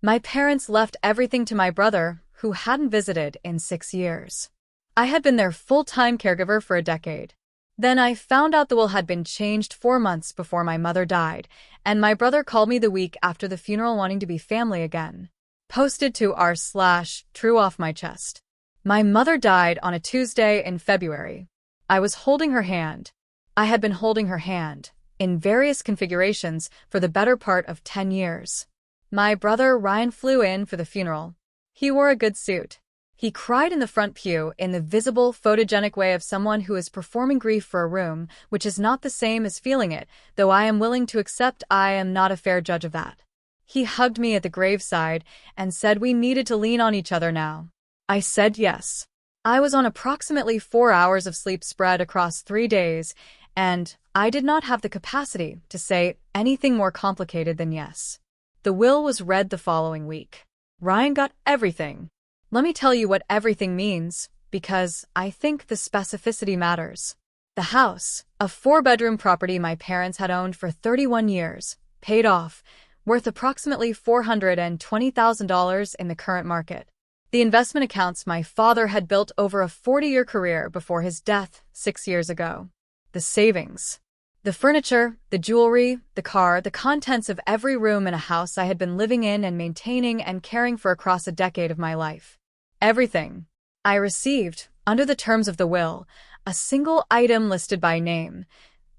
My parents left everything to my brother, who hadn't visited in 6 years. I had been their full-time caregiver for a decade. Then I found out the will had been changed 4 months before my mother died, and my brother called me the week after the funeral wanting to be family again. Posted to r/true off my chest. My mother died on a Tuesday in February. I was holding her hand. I had been holding her hand, in various configurations, for the better part of 10 years. My brother Ryan flew in for the funeral. He wore a good suit. He cried in the front pew in the visible, photogenic way of someone who is performing grief for a room, which is not the same as feeling it, though I am willing to accept I am not a fair judge of that. He hugged me at the graveside and said we needed to lean on each other now. I said yes. I was on approximately 4 hours of sleep spread across 3 days, and I did not have the capacity to say anything more complicated than yes. The will was read the following week. Ryan got everything. Let me tell you what everything means, because I think the specificity matters. The house, a 4-bedroom property my parents had owned for 31 years, paid off, worth approximately $420,000 in the current market. The investment accounts my father had built over a 40-year career before his death 6 years ago. The savings. The furniture, the jewelry, the car, the contents of every room in a house I had been living in and maintaining and caring for across a decade of my life. Everything. I received, under the terms of the will, a single item listed by name,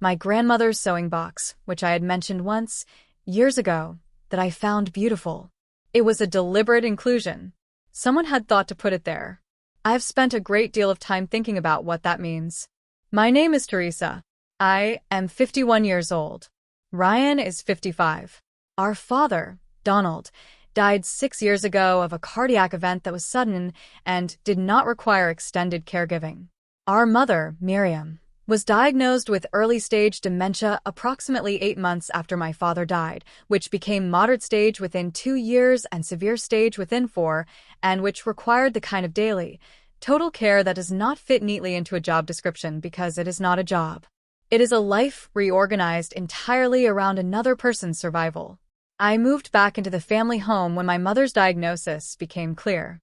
my grandmother's sewing box, which I had mentioned once, years ago, that I found beautiful. It was a deliberate inclusion. Someone had thought to put it there. I have spent a great deal of time thinking about what that means. My name is Teresa. I am 51 years old. Ryan is 55. Our father, Donald, died 6 years ago of a cardiac event that was sudden and did not require extended caregiving. Our mother, Miriam, was diagnosed with early-stage dementia approximately 8 months after my father died, which became moderate stage within 2 years and severe stage within 4, and which required the kind of daily, total care that does not fit neatly into a job description because it is not a job. It is a life reorganized entirely around another person's survival. I moved back into the family home when my mother's diagnosis became clear.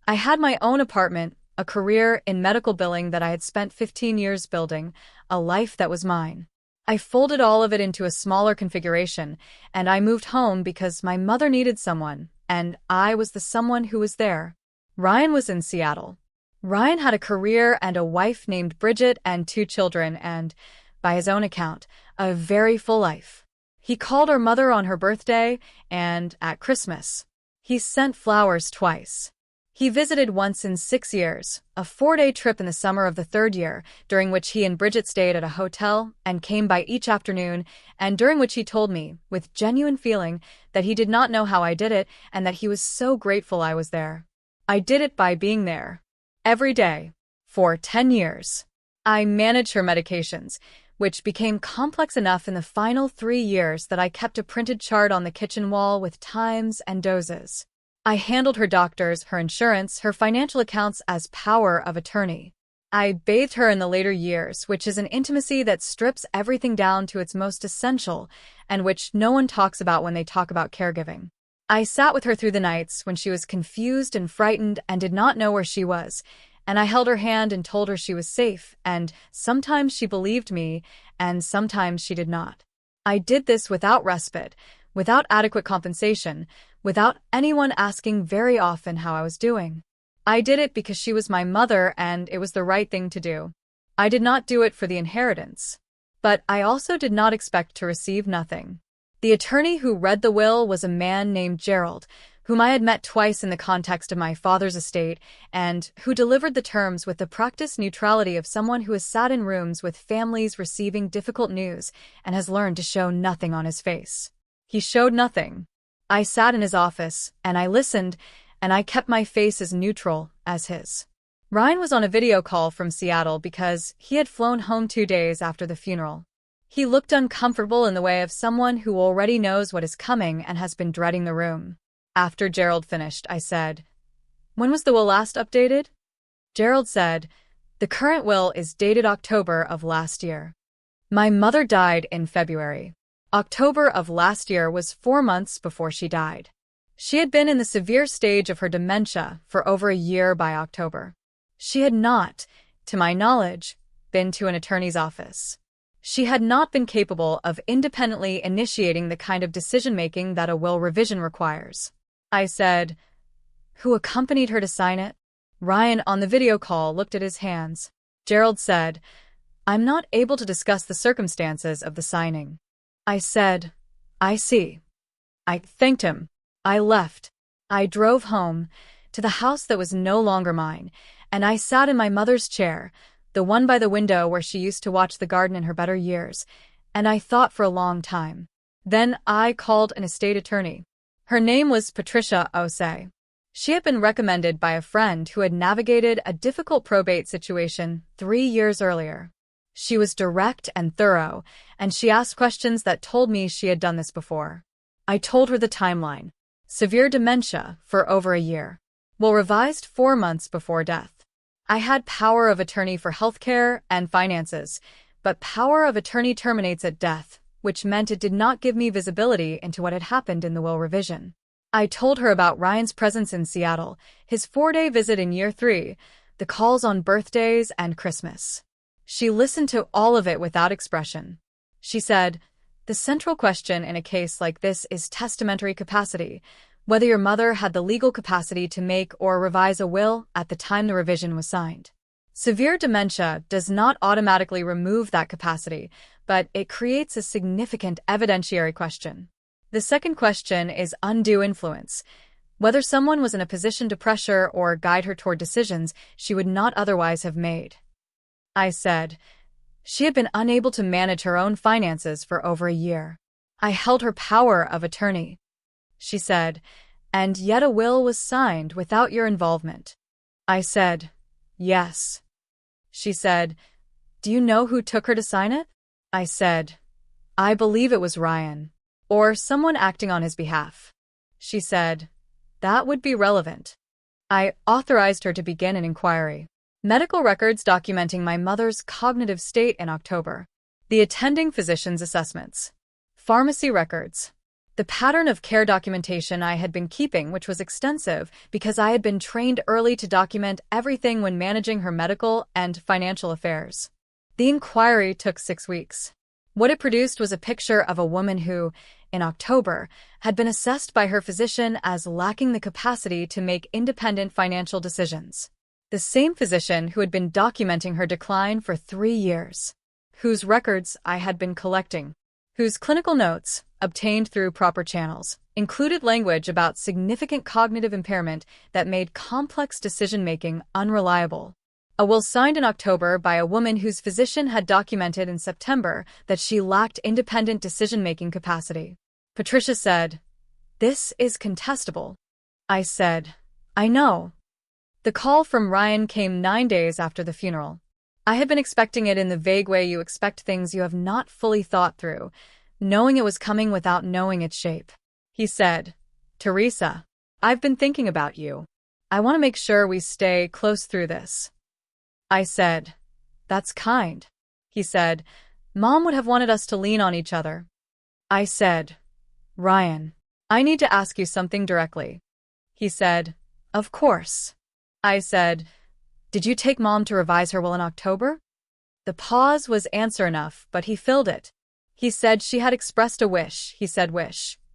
I had my own apartment, a career in medical billing that I had spent 15 years building, a life that was mine. I folded all of it into a smaller configuration, and I moved home because my mother needed someone, and I was the someone who was there. Ryan was in Seattle. Ryan had a career and a wife named Bridget and 2 children and, by his own account, a very full life. He called our mother on her birthday and at Christmas. He sent flowers twice. He visited once in 6 years, a 4-day trip in the summer of the 3rd year, during which he and Bridget stayed at a hotel and came by each afternoon, and during which he told me, with genuine feeling, that he did not know how I did it and that he was so grateful I was there. I did it by being there. Every day. For 10 years. I managed her medications, which became complex enough in the final 3 years that I kept a printed chart on the kitchen wall with times and doses. I handled her doctors, her insurance, her financial accounts as power of attorney. I bathed her in the later years, which is an intimacy that strips everything down to its most essential and which no one talks about when they talk about caregiving. I sat with her through the nights when she was confused and frightened and did not know where she was, and I held her hand and told her she was safe, and sometimes she believed me, and sometimes she did not. I did this without respite, without adequate compensation, without anyone asking very often how I was doing. I did it because she was my mother and it was the right thing to do. I did not do it for the inheritance. But I also did not expect to receive nothing. The attorney who read the will was a man named Gerald, whom I had met twice in the context of my father's estate, and who delivered the terms with the practiced neutrality of someone who has sat in rooms with families receiving difficult news and has learned to show nothing on his face. He showed nothing. I sat in his office, and I listened, and I kept my face as neutral as his. Ryan was on a video call from Seattle because he had flown home 2 days after the funeral. He looked uncomfortable in the way of someone who already knows what is coming and has been dreading the room. After Gerald finished, I said, "When was the will last updated?" Gerald said, "The current will is dated October of last year. My mother died in February. October of last year was 4 months before she died. She had been in the severe stage of her dementia for over a year by October. She had not, to my knowledge, been to an attorney's office. She had not been capable of independently initiating the kind of decision-making that a will revision requires. I said, "Who accompanied her to sign it?" Ryan on the video call looked at his hands. Gerald said, "I'm not able to discuss the circumstances of the signing." I said, "I see." I thanked him. I left. I drove home, to the house that was no longer mine, and I sat in my mother's chair, the one by the window where she used to watch the garden in her better years, and I thought for a long time. Then I called an estate attorney. Her name was Patricia Osei. She had been recommended by a friend who had navigated a difficult probate situation 3 years earlier. She was direct and thorough, and she asked questions that told me she had done this before. I told her the timeline. Severe dementia for over a year. Will revised 4 months before death. I had power of attorney for healthcare and finances, but power of attorney terminates at death, which meant it did not give me visibility into what had happened in the will revision. I told her about Ryan's presence in Seattle, his 4-day visit in year 3, the calls on birthdays and Christmas. She listened to all of it without expression. She said, "The central question in a case like this is testamentary capacity, whether your mother had the legal capacity to make or revise a will at the time the revision was signed. Severe dementia does not automatically remove that capacity, but it creates a significant evidentiary question. The second question is undue influence, whether someone was in a position to pressure or guide her toward decisions she would not otherwise have made." I said, "She had been unable to manage her own finances for over a year. I held her power of attorney." She said, "And yet a will was signed without your involvement." I said, "Yes." She said, "Do you know who took her to sign it?" I said, "I believe it was Ryan, or someone acting on his behalf." She said, "That would be relevant." I authorized her to begin an inquiry. Medical records documenting my mother's cognitive state in October. The attending physician's assessments. Pharmacy records. The pattern of care documentation I had been keeping, which was extensive because I had been trained early to document everything when managing her medical and financial affairs. The inquiry took 6 weeks. What it produced was a picture of a woman who, in October, had been assessed by her physician as lacking the capacity to make independent financial decisions. The same physician who had been documenting her decline for 3 years, whose records I had been collecting, whose clinical notes, obtained through proper channels, included language about significant cognitive impairment that made complex decision-making unreliable. A will signed in October by a woman whose physician had documented in September that she lacked independent decision-making capacity. Patricia said, "This is contestable." I said, "I know." The call from Ryan came 9 days after the funeral. I had been expecting it in the vague way you expect things you have not fully thought through, knowing it was coming without knowing its shape. He said, "Teresa, I've been thinking about you. I want to make sure we stay close through this." I said, "That's kind." He said, "Mom would have wanted us to lean on each other." I said, "Ryan, I need to ask you something directly." He said, "Of course." I said, "Did you take Mom to revise her will in October?" The pause was answer enough, but he filled it. He said she had expressed a wish,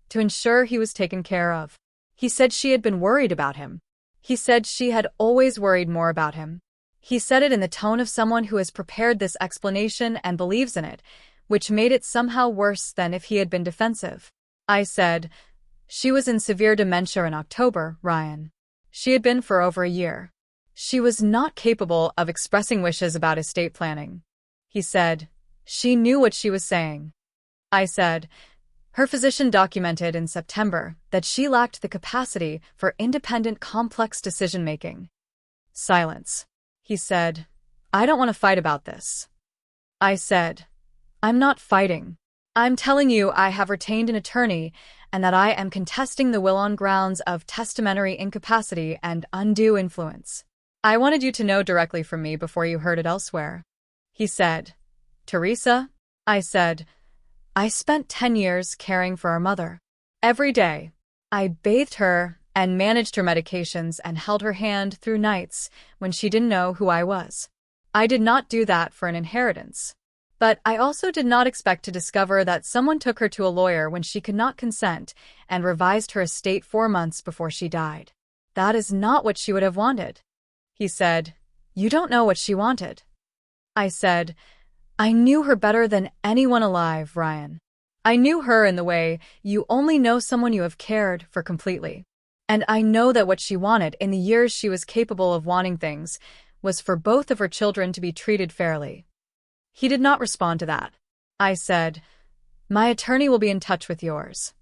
to ensure he was taken care of. He said she had been worried about him. He said she had always worried more about him. He said it in the tone of someone who has prepared this explanation and believes in it, which made it somehow worse than if he had been defensive. I said, "She was in severe dementia in October, Ryan. She had been for over a year. She was not capable of expressing wishes about estate planning." He said, "She knew what she was saying." I said, "Her physician documented in September that she lacked the capacity for independent complex decision-making." Silence. He said, "I don't want to fight about this." I said, "I'm not fighting. I'm telling you I have retained an attorney and that I am contesting the will on grounds of testamentary incapacity and undue influence. I wanted you to know directly from me before you heard it elsewhere." He said, "Teresa?" I said, "I spent 10 years caring for our mother. Every day, I bathed her and managed her medications and held her hand through nights when she didn't know who I was. I did not do that for an inheritance. But I also did not expect to discover that someone took her to a lawyer when she could not consent and revised her estate 4 months before she died. That is not what she would have wanted. He said, "You don't know what she wanted." I said, "I knew her better than anyone alive, Ryan. I knew her in the way you only know someone you have cared for completely. And I know that what she wanted in the years she was capable of wanting things was for both of her children to be treated fairly." He did not respond to that. I said, "My attorney will be in touch with yours."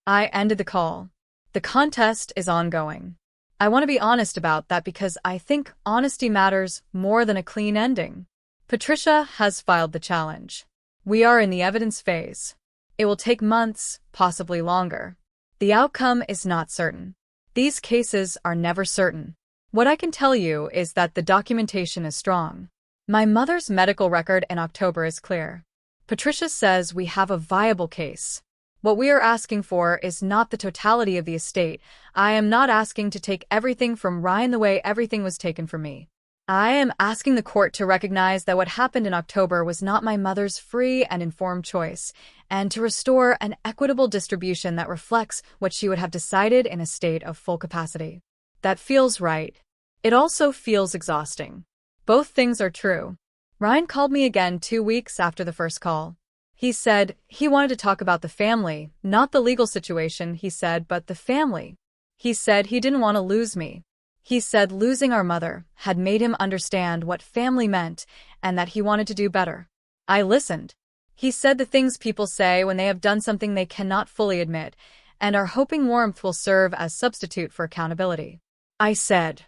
I ended the call. The contest is ongoing. I want to be honest about that because I think honesty matters more than a clean ending. Patricia has filed the challenge. We are in the evidence phase. It will take months, possibly longer. The outcome is not certain. These cases are never certain. What I can tell you is that the documentation is strong. My mother's medical record in October is clear. Patricia says we have a viable case. What we are asking for is not the totality of the estate. I am not asking to take everything from Ryan the way everything was taken from me. I am asking the court to recognize that what happened in October was not my mother's free and informed choice, and to restore an equitable distribution that reflects what she would have decided in a state of full capacity. That feels right. It also feels exhausting. Both things are true. Ryan called me again 2 weeks after the first call. He said he wanted to talk about the family, not the legal situation, he said, but the family. He said he didn't want to lose me. He said losing our mother had made him understand what family meant and that he wanted to do better. I listened. He said the things people say when they have done something they cannot fully admit and are hoping warmth will serve as substitute for accountability. I said,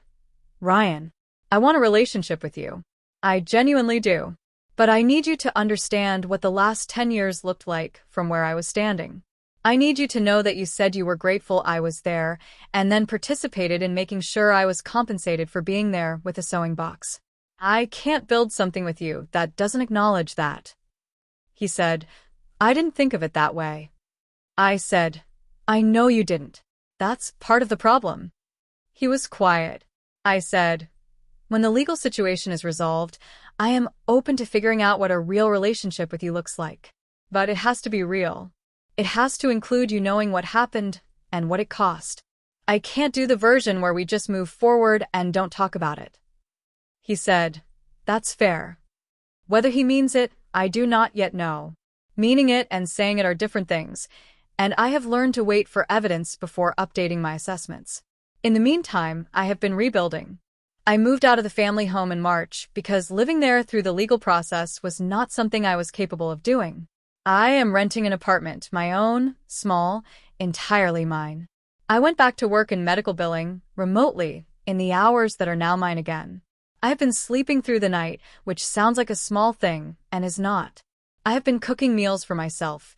"Ryan, I want a relationship with you. I genuinely do. But I need you to understand what the last 10 years looked like from where I was standing. I need you to know that you said you were grateful I was there and then participated in making sure I was compensated for being there with a sewing box. I can't build something with you that doesn't acknowledge that." He said, "I didn't think of it that way." I said, "I know you didn't. That's part of the problem." He was quiet. I said, "When the legal situation is resolved, I am open to figuring out what a real relationship with you looks like. But it has to be real. It has to include you knowing what happened and what it cost. I can't do the version where we just move forward and don't talk about it." He said, "That's fair." Whether he means it, I do not yet know. Meaning it and saying it are different things, and I have learned to wait for evidence before updating my assessments. In the meantime, I have been rebuilding. I moved out of the family home in March because living there through the legal process was not something I was capable of doing. I am renting an apartment, my own, small, entirely mine. I went back to work in medical billing, remotely, in the hours that are now mine again. I have been sleeping through the night, which sounds like a small thing, and is not. I have been cooking meals for myself,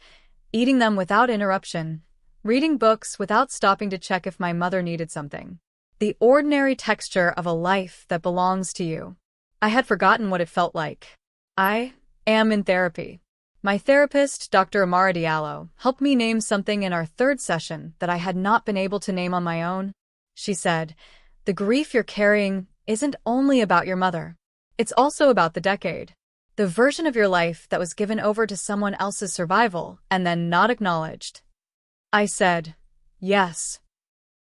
eating them without interruption, reading books without stopping to check if my mother needed something. The ordinary texture of a life that belongs to you. I had forgotten what it felt like. I am in therapy. My therapist, Dr. Amara Diallo, helped me name something in our 3rd session that I had not been able to name on my own. She said, "The grief you're carrying isn't only about your mother. It's also about the decade. The version of your life that was given over to someone else's survival and then not acknowledged." I said, "Yes."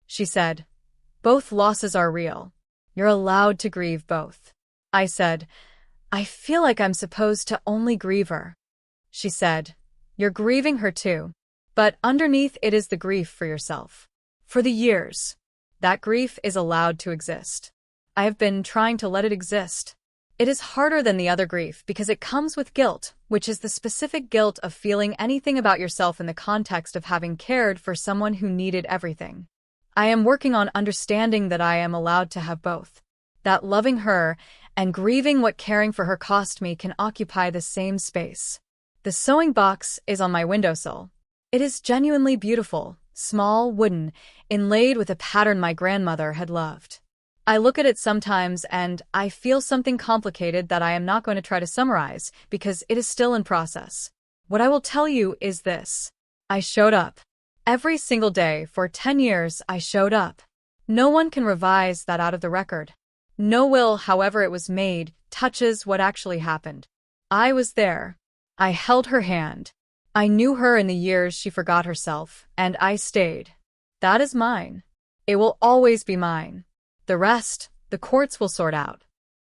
She said, "Both losses are real. You're allowed to grieve both." I said, "I feel like I'm supposed to only grieve her." She said, "You're grieving her too. But underneath it is the grief for yourself. For the years. That grief is allowed to exist. I have been trying to let it exist. It is harder than the other grief because it comes with guilt, which is the specific guilt of feeling anything about yourself in the context of having cared for someone who needed everything. I am working on understanding that I am allowed to have both. That loving her and grieving what caring for her cost me can occupy the same space. The sewing box is on my windowsill. It is genuinely beautiful, small, wooden, inlaid with a pattern my grandmother had loved. I look at it sometimes and I feel something complicated that I am not going to try to summarize because it is still in process. What I will tell you is this. I showed up. Every single day for 10 years I showed up. No one can revise that out of the record. No will, however it was made, touches what actually happened. I was there. I held her hand. I knew her in the years she forgot herself, and I stayed. That is mine. It will always be mine. The rest, the courts will sort out.